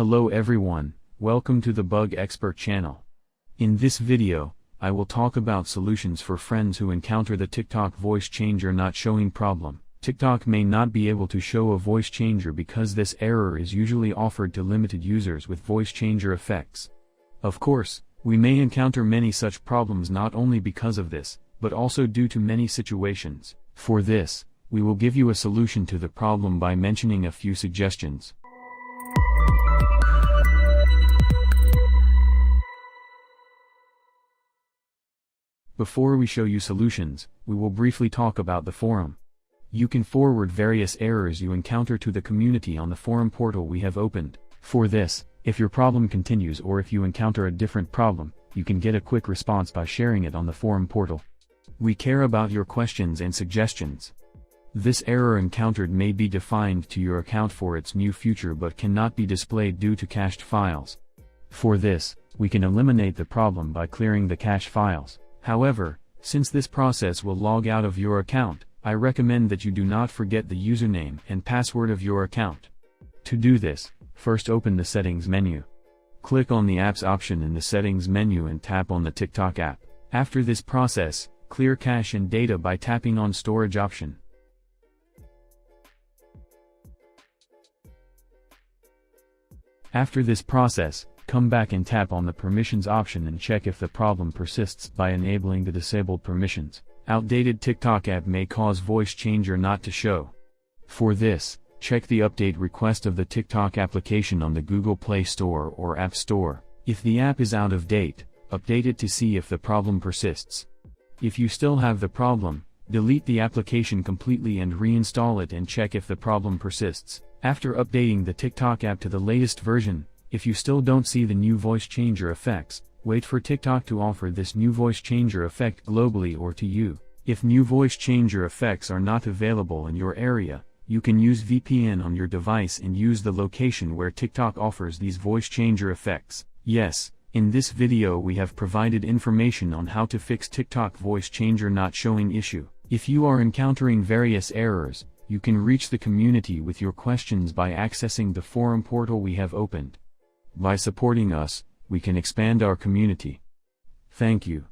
Hello everyone, welcome to the Bug Expert channel. In this video, I will talk about solutions for friends who encounter the TikTok voice changer not showing problem. TikTok may not be able to show a voice changer because this error is usually offered to limited users with voice changer effects. Of course, we may encounter many such problems not only because of this, but also due to many situations. For this, we will give you a solution to the problem by mentioning a few suggestions. Before we show you solutions, we will briefly talk about the forum. You can forward various errors you encounter to the community on the forum portal we have opened. For this, if your problem continues or if you encounter a different problem, you can get a quick response by sharing it on the forum portal. We care about your questions and suggestions. This error encountered may be defined to your account for its new feature but cannot be displayed due to cached files. For this, we can eliminate the problem by clearing the cache files. However, since this process will log out of your account, I recommend that you do not forget the username and password of your account. To do this, first open the Settings menu. Click on the Apps option in the Settings menu and tap on the TikTok app. After this process, clear cache and data by tapping on Storage option. After this process, come back and tap on the Permissions option and check if the problem persists by enabling the disabled permissions. Outdated TikTok app may cause voice changer not to show. For this, check the update request of the TikTok application on the Google Play Store or App Store. If the app is out of date, update it to see if the problem persists. If you still have the problem, delete the application completely and reinstall it and check if the problem persists. After updating the TikTok app to the latest version, if you still don't see the new voice changer effects, wait for TikTok to offer this new voice changer effect globally or to you. If new voice changer effects are not available in your area, you can use VPN on your device and use the location where TikTok offers these voice changer effects. Yes, in this video we have provided information on how to fix TikTok voice changer not showing issue. If you are encountering various errors, you can reach the community with your questions by accessing the forum portal we have opened. By supporting us, we can expand our community. Thank you.